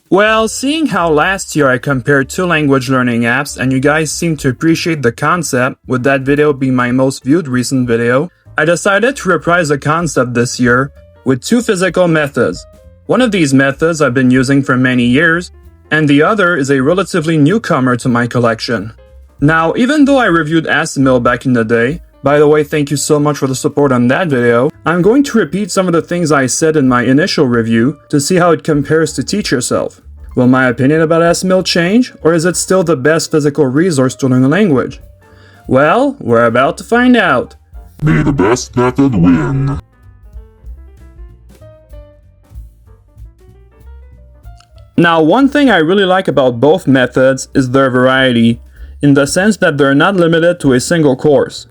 Well, seeing how last year I compared two language learning apps and you guys seem to appreciate the concept, with that video being my most viewed recent video, I decided to reprise the concept this year with two physical methods. One of these methods I've been using for many years, and the other is a relatively newcomer to my collection. Now, even though I reviewed Assimil back in the day, by the way, thank you so much for the support on that video, I'm going to repeat some of the things I said in my initial review to see how it compares to Teach Yourself. Will my opinion about Assimil change, or is it still the best physical resource to learn a language? Well, we're about to find out. May the best method win. Now, one thing I really like about both methods is their variety, in the sense that they're not limited to a single course.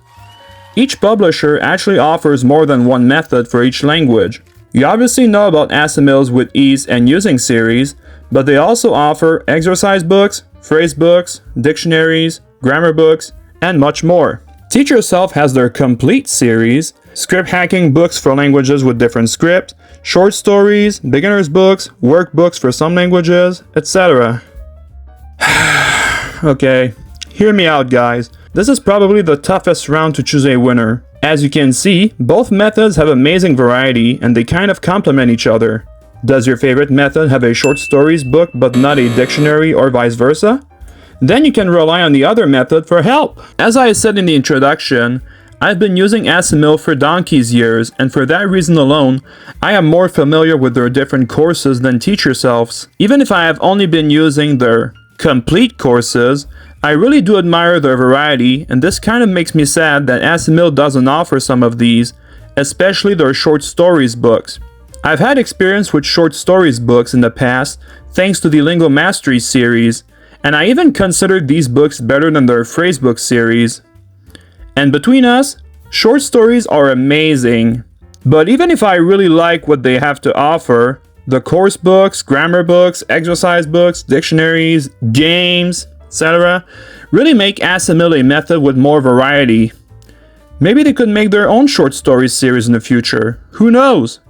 Each publisher actually offers more than one method for each language. You obviously know about Assimil's With Ease and Using series, but they also offer exercise books, phrase books, dictionaries, grammar books, and much more. Teach Yourself has their Complete series, script hacking books for languages with different scripts, short stories, beginner's books, workbooks for some languages, etc. Okay, hear me out, guys. This is probably the toughest round to choose a winner. As you can see, both methods have amazing variety and they kind of complement each other. Does your favorite method have a short stories book but not a dictionary or vice versa? Then you can rely on the other method for help. As I said in the introduction, I've been using Assimil for donkey's years, and for that reason alone, I am more familiar with their different courses than Teach Yourself's. Even if I have only been using their complete courses, I really do admire their variety, and this kind of makes me sad that Assimil doesn't offer some of these, especially their short stories books. I've had experience with short stories books in the past, thanks to the Lingo Mastery series, and I even considered these books better than their phrasebook series. And between us, short stories are amazing. But even if I really like what they have to offer, the course books, grammar books, exercise books, dictionaries, games, etc. really make Assimil a method with more variety. Maybe they could make their own short stories series in the future. Who knows?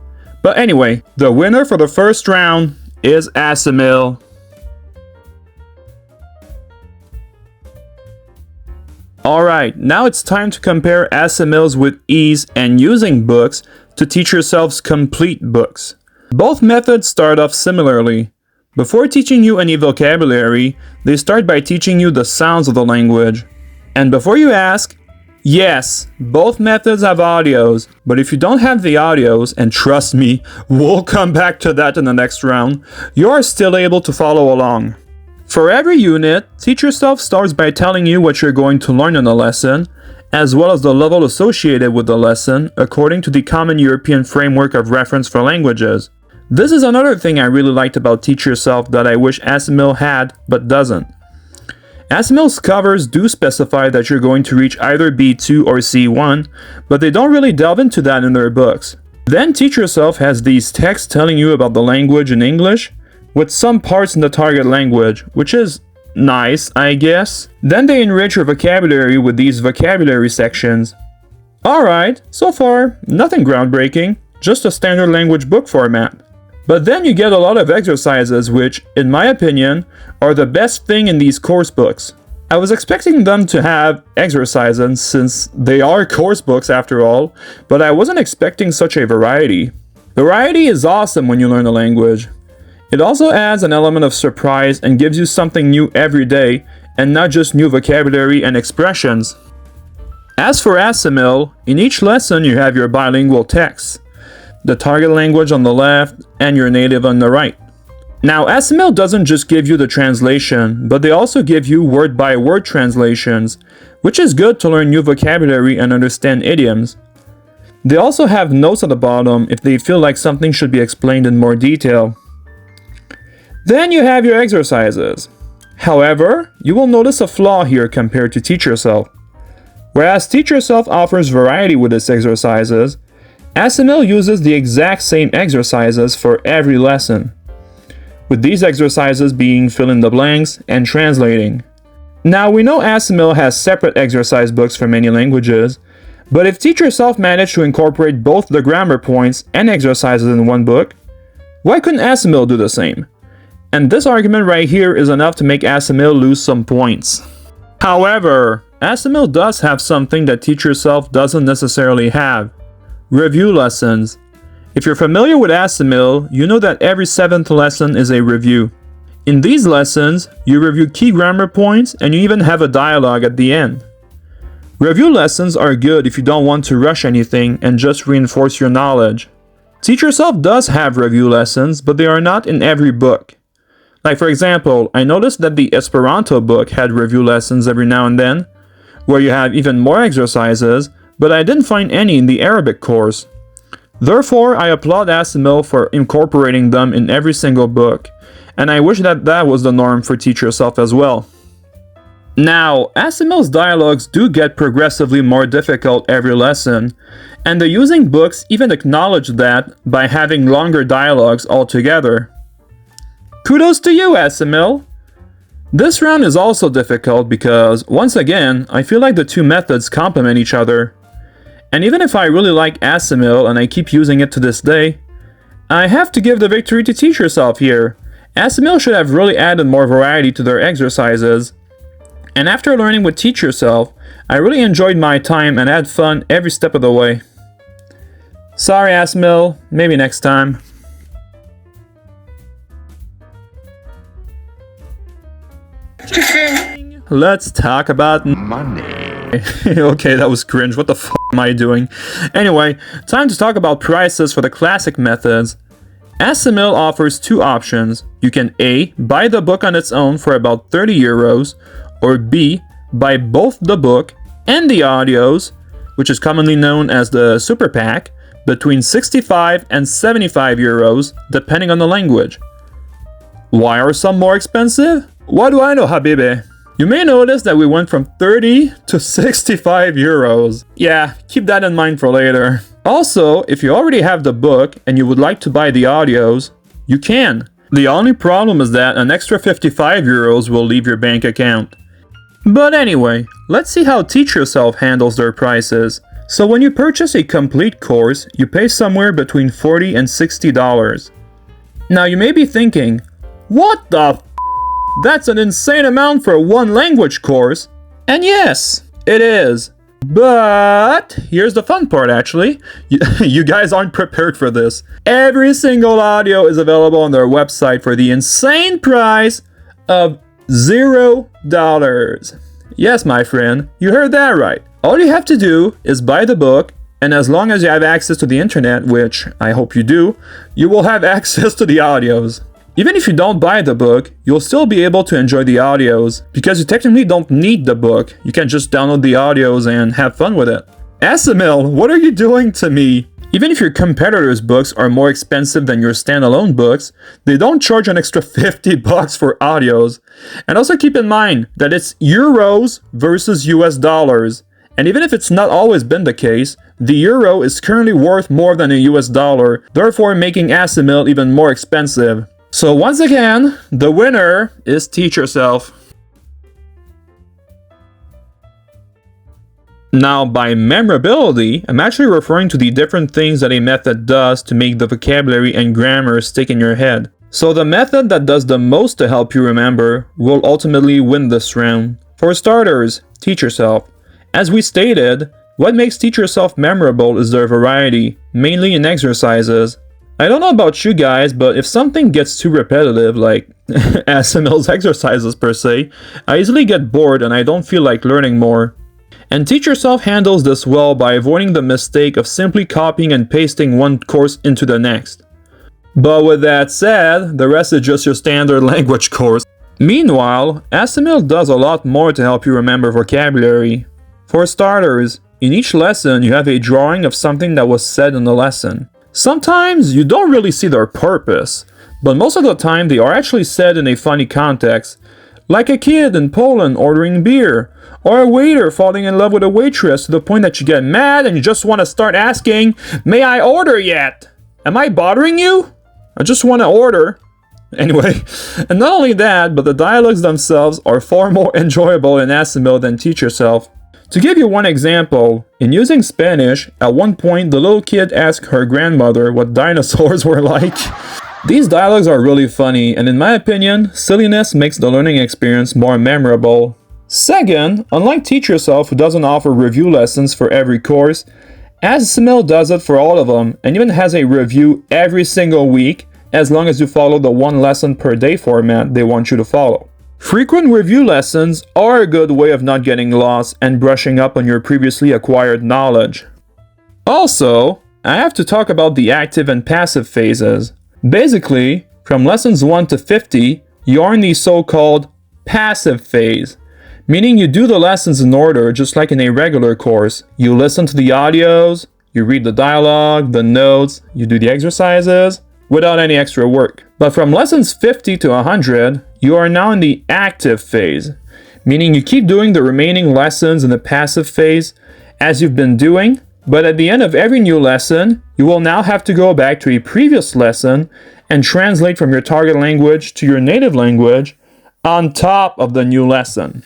But anyway, the winner for the first round is Assimil. Alright, now it's time to compare Assimil's With Ease and Using books to Teach Yourself's Complete books. Both methods start off similarly. Before teaching you any vocabulary, they start by teaching you the sounds of the language. And before you ask, yes, both methods have audios, but if you don't have the audios, and trust me, we'll come back to that in the next round, you are still able to follow along. For every unit, Teach Yourself starts by telling you what you're going to learn in the lesson, as well as the level associated with the lesson, according to the Common European Framework of Reference for Languages. This is another thing I really liked about Teach Yourself that I wish Assimil had, but doesn't. Assimil's covers do specify that you're going to reach either B2 or C1, but they don't really delve into that in their books. Then Teach Yourself has these texts telling you about the language in English, with some parts in the target language, which is nice, I guess. Then they enrich your vocabulary with these vocabulary sections. Alright, so far, nothing groundbreaking, just a standard language book format. But then you get a lot of exercises which, in my opinion, are the best thing in these course books. I was expecting them to have exercises since they are course books after all, but I wasn't expecting such a variety. Variety is awesome when you learn a language. It also adds an element of surprise and gives you something new every day, and not just new vocabulary and expressions. As for Assimil, in each lesson you have your bilingual texts, the target language on the left, and your native on the right. Now, Assimil doesn't just give you the translation, but they also give you word-by-word translations, which is good to learn new vocabulary and understand idioms. They also have notes at the bottom if they feel like something should be explained in more detail. Then you have your exercises. However, you will notice a flaw here compared to Teach Yourself. Whereas Teach Yourself offers variety with its exercises, Assimil uses the exact same exercises for every lesson, with these exercises being fill in the blanks and translating. Now, we know Assimil has separate exercise books for many languages, but if Teach Yourself managed to incorporate both the grammar points and exercises in one book, why couldn't Assimil do the same? And this argument right here is enough to make Assimil lose some points. However, Assimil does have something that Teach Yourself doesn't necessarily have. Review lessons. If you're familiar with Assimil, you know that every 7th lesson is a review. In these lessons, you review key grammar points and you even have a dialogue at the end. Review lessons are good if you don't want to rush anything and just reinforce your knowledge. Teach Yourself does have review lessons, but they are not in every book. Like for example, I noticed that the Esperanto book had review lessons every now and then, where you have even more exercises, but I didn't find any in the Arabic course. Therefore, I applaud Assimil for incorporating them in every single book, and I wish that that was the norm for Teach Yourself as well. Now, Assimil's dialogues do get progressively more difficult every lesson, and the using books even acknowledge that by having longer dialogues altogether. Kudos to you, Assimil! This round is also difficult because, once again, I feel like the two methods complement each other. And even if I really like Assimil and I keep using it to this day, I have to give the victory to Teach Yourself here. Assimil should have really added more variety to their exercises. And after learning with Teach Yourself, I really enjoyed my time and had fun every step of the way. Sorry, Assimil, maybe next time. Let's talk about Money. Okay, that was cringe. What the f am I doing? Anyway, time to talk about prices for the classic methods. Assimil offers two options. You can A. Buy the book on its own for about 30 euros, or B. Buy both the book and the audios, which is commonly known as the Super Pack, between 65 and 75 euros, depending on the language. Why are some more expensive? What do I know, Habibi? You may notice that we went from 30 to 65 euros. Yeah, keep that in mind for later. Also, if you already have the book and you would like to buy the audios, you can. The only problem is that an extra 55 euros will leave your bank account. But anyway, let's see how Teach Yourself handles their prices. So when you purchase a complete course, you pay somewhere between $40 and $60. Now you may be thinking, what the f***? That's an insane amount for one language course. And yes, it is. But here's the fun part actually. You guys aren't prepared for this. Every single audio is available on their website for the insane price of $0. Yes, my friend, you heard that right. All you have to do is buy the book, and as long as you have access to the internet, which I hope you do, you will have access to the audios. Even if you don't buy the book, you'll still be able to enjoy the audios, because you technically don't need the book. You can just download the audios and have fun with it. Assimil, what are you doing to me? Even if your competitors' books are more expensive than your standalone books, they don't charge an extra 50 bucks for audios. And also keep in mind that it's euros versus US dollars. And even if it's not always been the case, the euro is currently worth more than a US dollar, therefore making Assimil even more expensive. So once again, the winner is Teach Yourself. Now, by memorability, I'm actually referring to the different things that a method does to make the vocabulary and grammar stick in your head. So the method that does the most to help you remember will ultimately win this round. For starters, Teach Yourself. As we stated, what makes Teach Yourself memorable is their variety, mainly in exercises. I don't know about you guys, but if something gets too repetitive, like Assimil's exercises per se, I easily get bored and I don't feel like learning more. And Teach Yourself handles this well by avoiding the mistake of simply copying and pasting one course into the next. But with that said, the rest is just your standard language course. Meanwhile, Assimil does a lot more to help you remember vocabulary. For starters, in each lesson you have a drawing of something that was said in the lesson. Sometimes you don't really see their purpose, but most of the time they are actually said in a funny context, like a kid in Poland ordering beer, or a waiter falling in love with a waitress to the point that you get mad and you just want to start asking, "May I order yet? Am I bothering you? I just want to order." Anyway, and not only that, but the dialogues themselves are far more enjoyable in Assimil than Teach Yourself. To give you one example, in using Spanish, at one point the little kid asked her grandmother what dinosaurs were like. These dialogues are really funny, and in my opinion, silliness makes the learning experience more memorable. Second, unlike Teach Yourself, who doesn't offer review lessons for every course, Assimil does it for all of them, and even has a review every single week, as long as you follow the one lesson per day format they want you to follow. Frequent review lessons are a good way of not getting lost and brushing up on your previously acquired knowledge. Also, I have to talk about the active and passive phases. Basically, from lessons 1 to 50, you're in the so-called passive phase, meaning you do the lessons in order just like in a regular course. You listen to the audios, you read the dialogue, the notes, you do the exercises, without any extra work. But from lessons 50 to 100, you are now in the active phase, meaning you keep doing the remaining lessons in the passive phase as you've been doing, but at the end of every new lesson, you will now have to go back to a previous lesson and translate from your target language to your native language on top of the new lesson.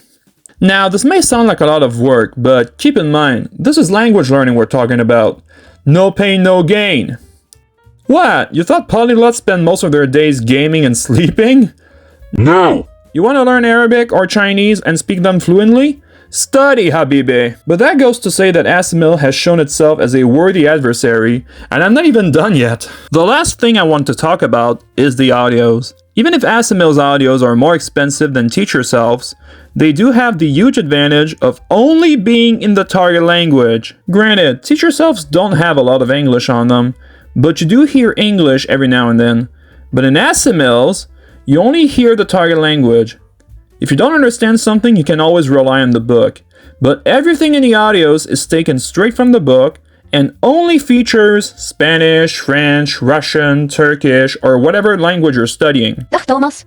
Now, this may sound like a lot of work, but keep in mind, this is language learning we're talking about. No pain, no gain. What? You thought polyglots spend most of their days gaming and sleeping? No! You want to learn Arabic or Chinese and speak them fluently? Study, Habibi! But that goes to say that Assimil has shown itself as a worthy adversary, and I'm not even done yet. The last thing I want to talk about is the audios. Even if Assimil's audios are more expensive than Teach Yourself's, they do have the huge advantage of only being in the target language. Granted, Teach Yourself's don't have a lot of English on them, but you do hear English every now and then. But in Assimil's, you only hear the target language. If you don't understand something, you can always rely on the book. But everything in the audios is taken straight from the book and only features Spanish, French, Russian, Turkish, or whatever language you're studying. Dag Thomas.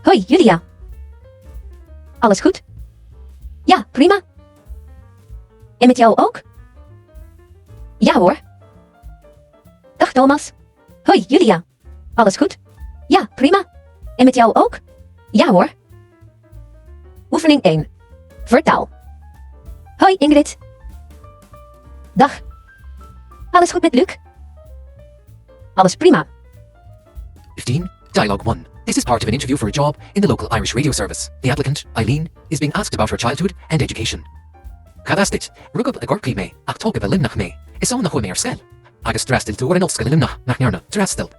Hoi Julia. Alles goed? Ja, prima. En met jou ook? Ja hoor. Dag Thomas. Hoi Julia. Alles goed? Ja, prima. En met jou ook? Ja hoor. Oefening 1. Vertaal. Hoi Ingrid. Dag. Alles goed met Luc? Alles prima. 15. Dialogue 1. This is part of an interview for a job in the local Irish radio service. The applicant, Eileen, is being asked about her childhood and education. Cadastit, rugab agorpi me, ach togab elimnach me, is on the home skel. Agus drastil to what enough elimnach, nach nierna, drastil.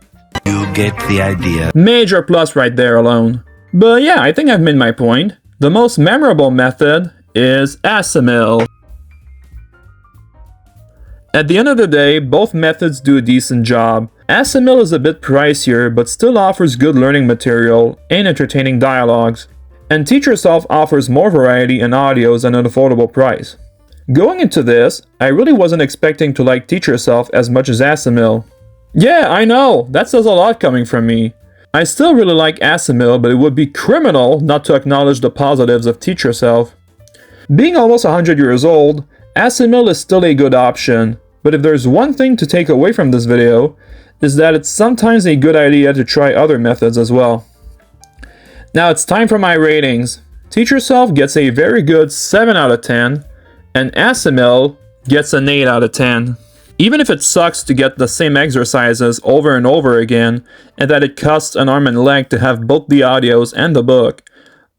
You get the idea. Major plus right there alone. But yeah, I think I've made my point. The most memorable method is Assimil. At the end of the day, both methods do a decent job. Assimil is a bit pricier, but still offers good learning material and entertaining dialogues. And Teach Yourself offers more variety and audios at an affordable price. Going into this, I really wasn't expecting to like Teach Yourself as much as Assimil. Yeah, I know, that says a lot coming from me. I still really like Assimil, but it would be criminal not to acknowledge the positives of Teach Yourself. Being almost 100 years old, Assimil is still a good option, but if there's one thing to take away from this video, is that it's sometimes a good idea to try other methods as well. Now it's time for my ratings. Teach Yourself gets a very good 7 out of 10, and Assimil gets an 8 out of 10. Even if it sucks to get the same exercises over and over again, and that it costs an arm and a leg to have both the audios and the book,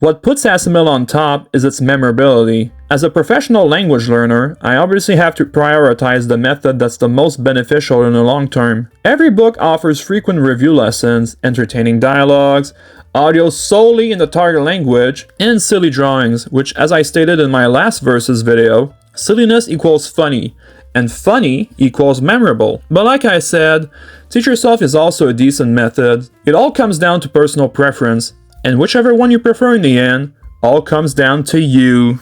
what puts Assimil on top is its memorability. As a professional language learner, I obviously have to prioritize the method that's the most beneficial in the long term. Every book offers frequent review lessons, entertaining dialogues, audio solely in the target language, and silly drawings, which, as I stated in my last verses video, silliness equals funny, and funny equals memorable. But like I said, Teach Yourself is also a decent method. It all comes down to personal preference, and whichever one you prefer in the end, all comes down to you.